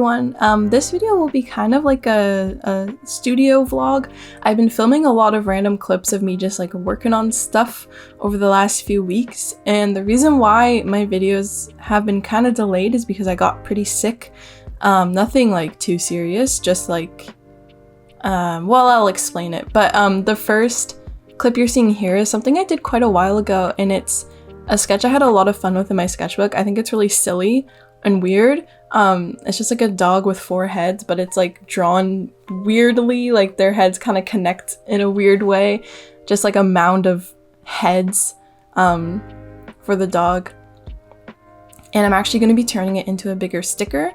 everyone. This video will be kind of like a studio vlog. I've been filming a lot of random clips of me just like working on stuff over the last few weeks, and the reason why my videos have been kind of delayed is because I got pretty sick. Nothing like too serious, just like well, I'll explain it. But the first clip you're seeing here is something I did quite a while ago, and it's a sketch I had a lot of fun with in my sketchbook. I think it's really silly and weird. It's just like a dog with 4 heads, but it's like drawn weirdly, like their heads kind of connect in a weird way, just like a mound of heads for the dog. And I'm actually going to be turning it into a bigger sticker,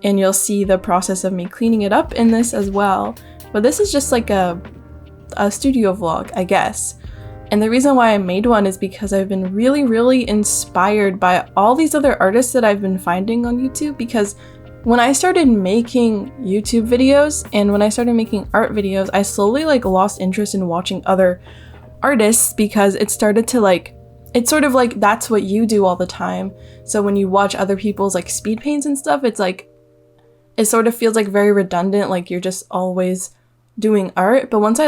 and you'll see the process of me cleaning it up in this as well. But this is just like a studio vlog, I guess. And the reason why I made one is because I've been really inspired by all these other artists that I've been finding on YouTube, because when I started making YouTube videos and when I started making art videos, I slowly like lost interest in watching other artists, because it started to like, it's sort of like that's what you do all the time. So when you watch other people's like speed paints and stuff, it's like, it sort of feels like very redundant, like you're just always doing art. But once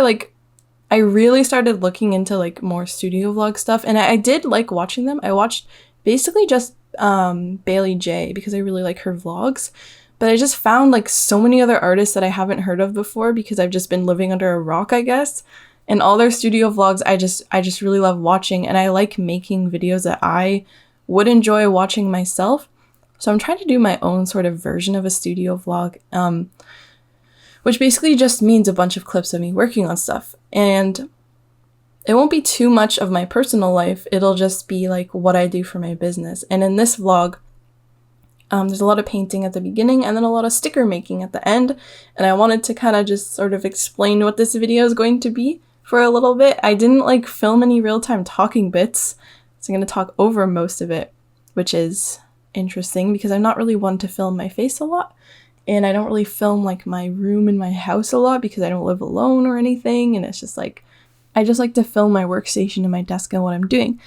I really started looking into like more studio vlog stuff, and I did like watching them. I watched basically just Bailey J because I really like her vlogs, but I just found like so many other artists that I haven't heard of before because I've just been living under a rock, I guess. And all their studio vlogs I just really love watching, and I like making videos that I would enjoy watching myself. So I'm trying to do my own sort of version of a studio vlog, which basically just means a bunch of clips of me working on stuff. And it won't be too much of my personal life, it'll just be like what I do for my business. And in this vlog, there's a lot of painting at the beginning and then a lot of sticker making at the end. And I wanted to kind of just sort of explain what this video is going to be for a little bit. I didn't like film any real-time talking bits, so I'm going to talk over most of it, which is interesting because I'm not really one to film my face a lot. And I don't really film like my room in my house a lot because I don't live alone or anything. And it's just like, I just like to film my workstation and my desk and what I'm doing.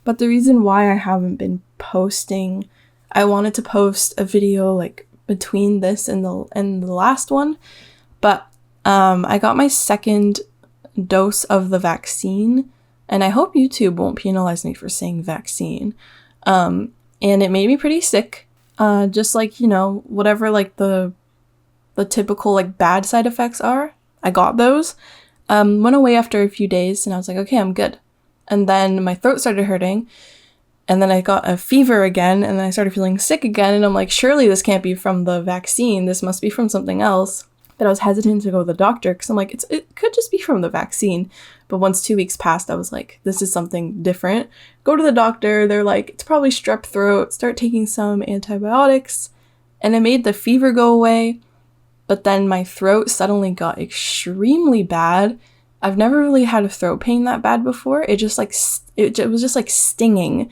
But the reason why I haven't been posting, I wanted to post a video like between this and the last one. But I got my second dose of the vaccine, and I hope YouTube won't penalize me for saying vaccine. And it made me pretty sick. Just like, you know, whatever like the typical like bad side effects are, I got those. Went away after a few days and I was like, okay, I'm good. And then my throat started hurting, and then I got a fever again, and then I started feeling sick again, and I'm like, surely this can't be from the vaccine, this must be from something else. But I was hesitant to go to the doctor because I'm like, it could just be from the vaccine. But once 2 weeks passed, I was like, this is something different. Go to the doctor. They're like, it's probably strep throat. Start taking some antibiotics. And it made the fever go away. But then my throat suddenly got extremely bad. I've never really had a throat pain that bad before. It just like, it was just like stinging.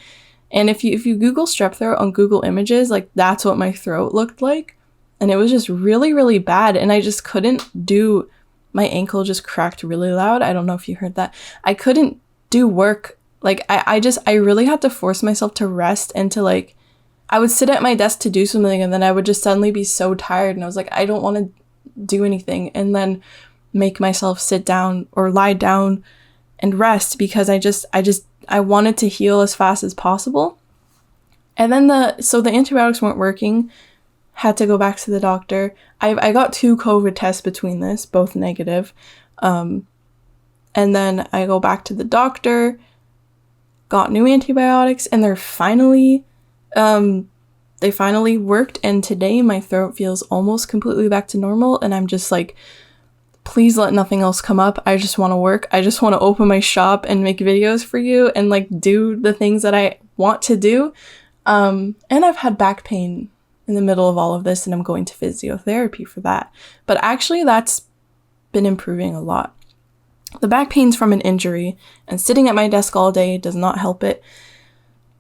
And if you Google strep throat on Google Images, like that's what my throat looked like. And it was just really bad, and I just couldn't do, my ankle just cracked really loud. I don't know if you heard that. I couldn't do work. Like I really had to force myself to rest, and to like, I would sit at my desk to do something, and then I would just suddenly be so tired, and I was like, I don't want to do anything, and then make myself sit down or lie down and rest because I wanted to heal as fast as possible. And then so the antibiotics weren't working. Had to go back to the doctor. I got 2 COVID tests between this, both negative. And then I go back to the doctor, got new antibiotics, and they finally worked. And today my throat feels almost completely back to normal. And I'm just like, please let nothing else come up. I just want to work. I just want to open my shop and make videos for you and like do the things that I want to do. And I've had back pain in the middle of all of this, and I'm going to physiotherapy for that. But actually that's been improving a lot. The back pain's from an injury, and sitting at my desk all day does not help it.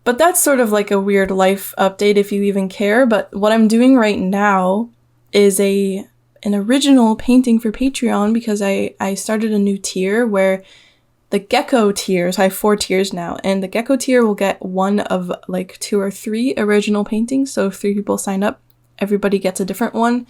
But that's sort of like a weird life update if you even care. But what I'm doing right now is an original painting for Patreon, because I started a new tier where the gecko tier, so I have 4 tiers now, and the gecko tier will get one of like 2 or 3 original paintings. So if 3 people sign up, everybody gets a different one.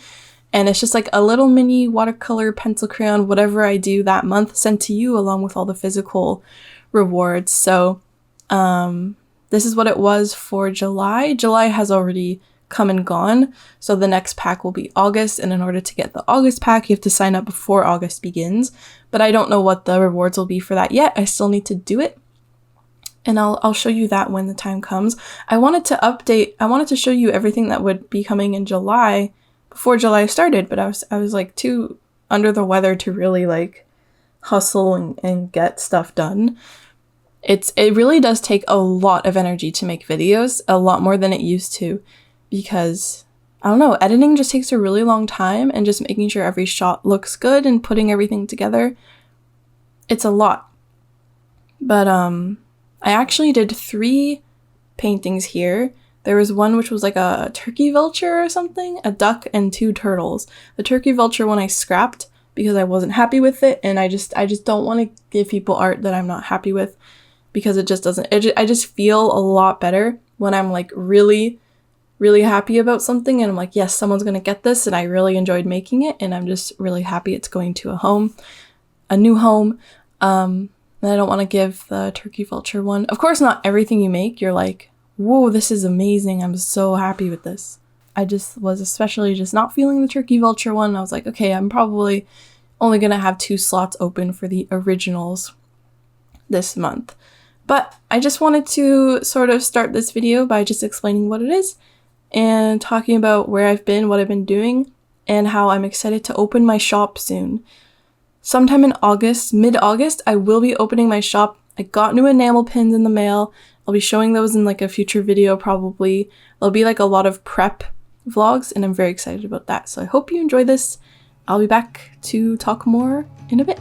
And it's just like a little mini watercolor, pencil, crayon, whatever I do that month sent to you along with all the physical rewards. So this is what it was for July. July has already come and gone. So the next pack will be August. And in order to get the August pack, you have to sign up before August begins. But I don't know what the rewards will be for that yet. I still need to do it. And I'll show you that when the time comes. I wanted to show you everything that would be coming in July before July started, but I was like too under the weather to really like hustle and get stuff done. It really does take a lot of energy to make videos, a lot more than it used to, because I don't know, editing just takes a really long time, and just making sure every shot looks good and putting everything together, it's a lot. But I actually did 3 paintings here. There was one which was like a turkey vulture or something, a duck and 2 turtles. The turkey vulture one I scrapped because I wasn't happy with it, and I just don't want to give people art that I'm not happy with, because it just doesn't, I just feel a lot better when I'm like really, really happy about something and I'm like, yes, someone's gonna get this and I really enjoyed making it and I'm just really happy it's going to a new home. And I don't want to give the turkey vulture one. Of course, not everything you make you're like, whoa, this is amazing, I'm so happy with this. I just was especially just not feeling the turkey vulture one. I was like, okay, I'm probably only gonna have 2 slots open for the originals this month. But I just wanted to sort of start this video by just explaining what it is and talking about where I've been, what I've been doing, and how I'm excited to open my shop soon. Sometime in August, mid-August, I will be opening my shop. I got new enamel pins in the mail. I'll be showing those in like a future video probably. There'll be like a lot of prep vlogs and I'm very excited about that. So I hope you enjoy this. I'll be back to talk more in a bit.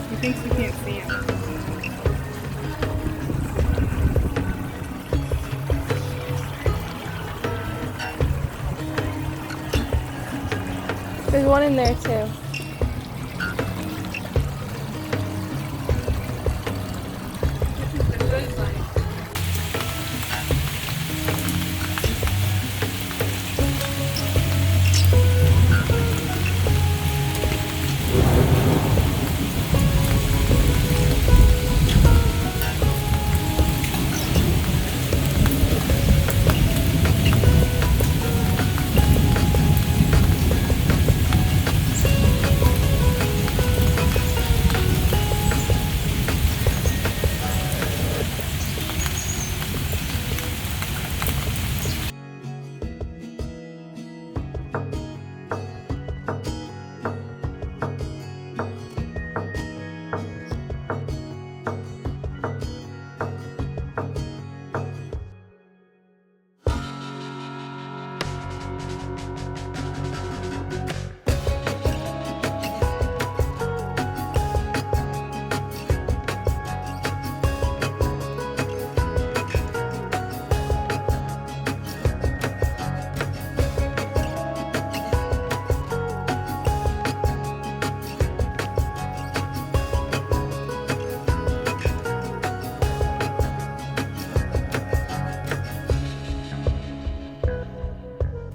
He thinks we can't see him. There's one in there too.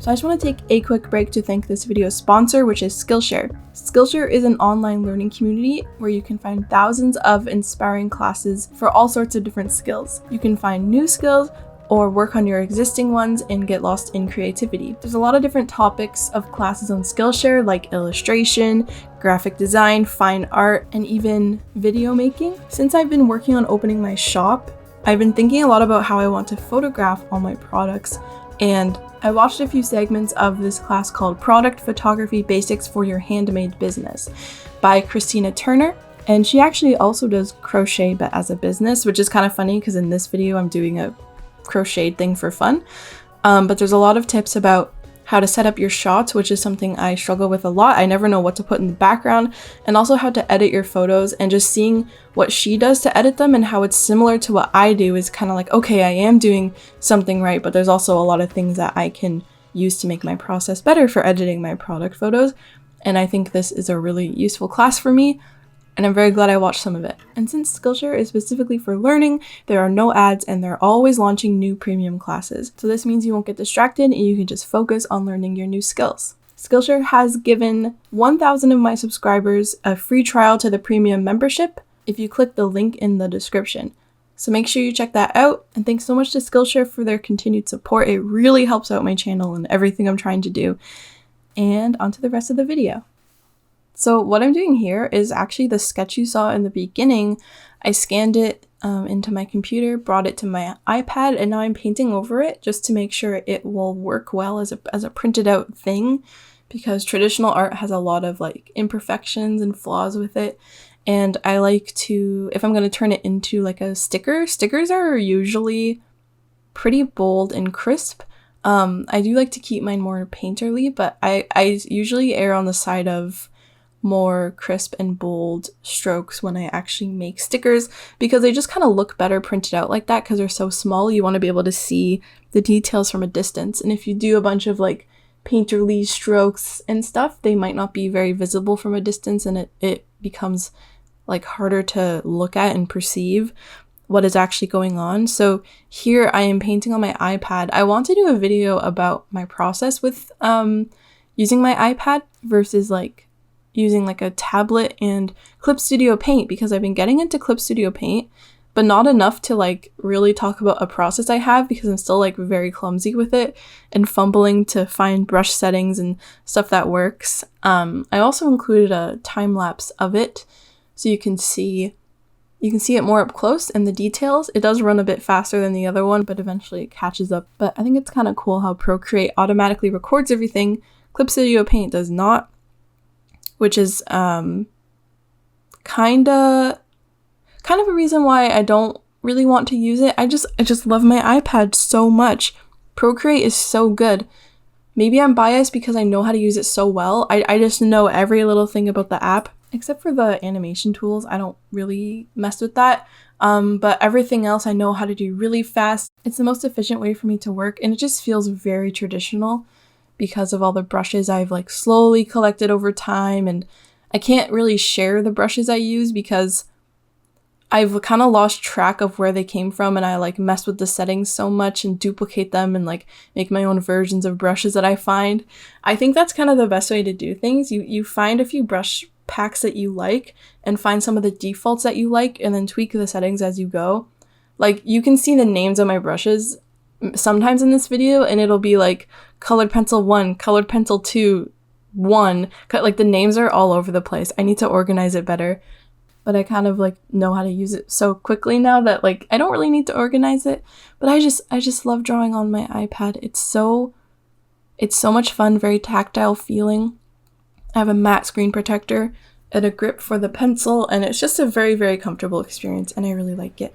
So I just want to take a quick break to thank this video's sponsor, which is Skillshare. Skillshare is an online learning community where you can find thousands of inspiring classes for all sorts of different skills. You can find new skills or work on your existing ones and get lost in creativity. There's a lot of different topics of classes on Skillshare, like illustration, graphic design, fine art, and even video making. Since I've been working on opening my shop, I've been thinking a lot about how I want to photograph all my products, and I watched a few segments of this class called Product Photography Basics for Your Handmade Business by Christina Turner. And she actually also does crochet, but as a business, which is kind of funny because in this video I'm doing a crocheted thing for fun. But there's a lot of tips about how to set up your shots, which is something I struggle with a lot. I never know what to put in the background, and also how to edit your photos, and just seeing what she does to edit them and how it's similar to what I do is kind of like, okay, I am doing something right, but there's also a lot of things that I can use to make my process better for editing my product photos. And I think this is a really useful class for me, and I'm very glad I watched some of it. And since Skillshare is specifically for learning, there are no ads and they're always launching new premium classes. So this means you won't get distracted and you can just focus on learning your new skills. Skillshare has given 1,000 of my subscribers a free trial to the premium membership if you click the link in the description. So make sure you check that out. And thanks so much to Skillshare for their continued support. It really helps out my channel and everything I'm trying to do. And on to the rest of the video. So what I'm doing here is actually the sketch you saw in the beginning. I scanned it into my computer, brought it to my iPad, and now I'm painting over it just to make sure it will work well as a printed out thing, because traditional art has a lot of like imperfections and flaws with it. And I like to, if I'm going to turn it into like a sticker, stickers are usually pretty bold and crisp. I do like to keep mine more painterly, but I usually err on the side of more crisp and bold strokes when I actually make stickers, because they just kind of look better printed out like that because they're so small. You want to be able to see the details from a distance, and if you do a bunch of like painterly strokes and stuff, they might not be very visible from a distance, and it becomes like harder to look at and perceive what is actually going on. So here I am painting on my iPad. I want to do a video about my process with using my iPad versus like using like a tablet and Clip Studio Paint, because I've been getting into Clip Studio Paint, but not enough to like really talk about a process I have, because I'm still like very clumsy with it and fumbling to find brush settings and stuff that works. I also included a time lapse of it so you can see it more up close and the details. It does run a bit faster than the other one, but eventually it catches up. But I think it's kind of cool how Procreate automatically records everything. Clip Studio Paint does not, which is kind of a reason why I don't really want to use it. I just love my iPad so much. Procreate is so good. Maybe I'm biased because I know how to use it so well. I just know every little thing about the app, except for the animation tools. I don't really mess with that. But everything else I know how to do really fast. It's the most efficient way for me to work, and it just feels very traditional because of all the brushes I've like slowly collected over time. And I can't really share the brushes I use because I've kind of lost track of where they came from, and I like mess with the settings so much and duplicate them and like make my own versions of brushes that I find. I think that's kind of the best way to do things. You find a few brush packs that you like and find some of the defaults that you like, and then tweak the settings as you go. Like you can see the names of my brushes sometimes in this video, and it'll be like colored pencil 1, colored pencil 2, 1. Like the names are all over the place. I need to organize it better, but I kind of like know how to use it so quickly now that like I don't really need to organize it. But I just love drawing on my iPad. It's so much fun, very tactile feeling. I have a matte screen protector and a grip for the pencil, and it's just a very, very comfortable experience, and I really like it.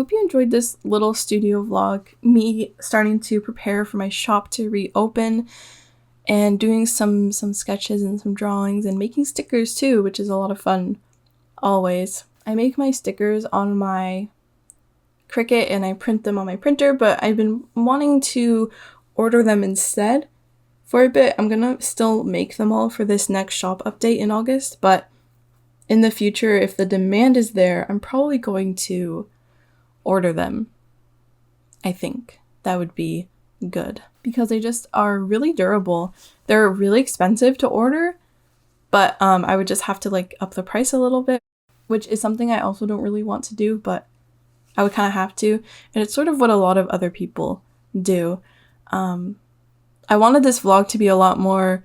hope you enjoyed this little studio vlog, me starting to prepare for my shop to reopen and doing some sketches and some drawings and making stickers too, which is a lot of fun, always. I make my stickers on my Cricut and I print them on my printer, but I've been wanting to order them instead for a bit. I'm gonna still make them all for this next shop update in August, but in the future, if the demand is there, I'm probably going to order them. I think that would be good because they just are really durable. They're really expensive to order, but I would just have to like up the price a little bit, which is something I also don't really want to do, but I would kind of have to. And it's sort of what a lot of other people do. I wanted this vlog to be a lot more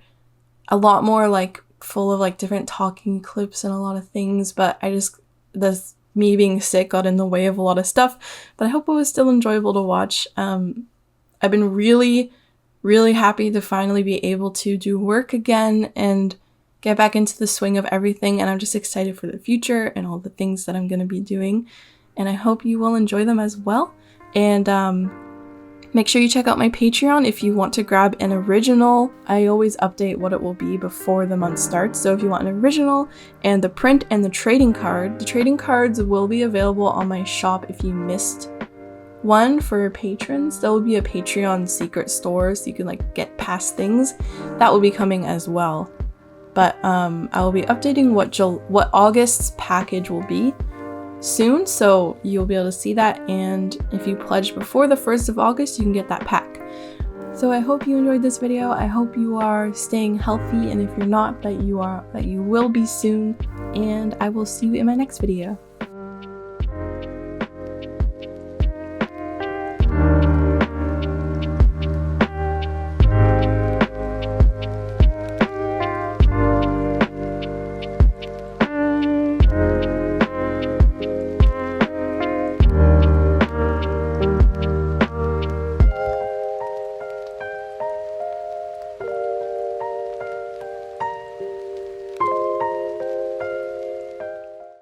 like full of like different talking clips and a lot of things, but me being sick got in the way of a lot of stuff, but I hope it was still enjoyable to watch. I've been really, really happy to finally be able to do work again and get back into the swing of everything, and I'm just excited for the future and all the things that I'm going to be doing, and I hope you will enjoy them as well. And make sure you check out my Patreon if you want to grab an original. I always update what it will be before the month starts, so if you want an original and the print and the trading cards will be available on my shop if you missed one for patrons. There will be a Patreon secret store so you can like get past things. That will be coming as well. But I will be updating what August's package will be soon, so you'll be able to see that, and if you pledge before the 1st of August, you can get that pack. So I hope you enjoyed this video. I hope you are staying healthy, and if you're not, that you will be soon, and I will see you in my next video.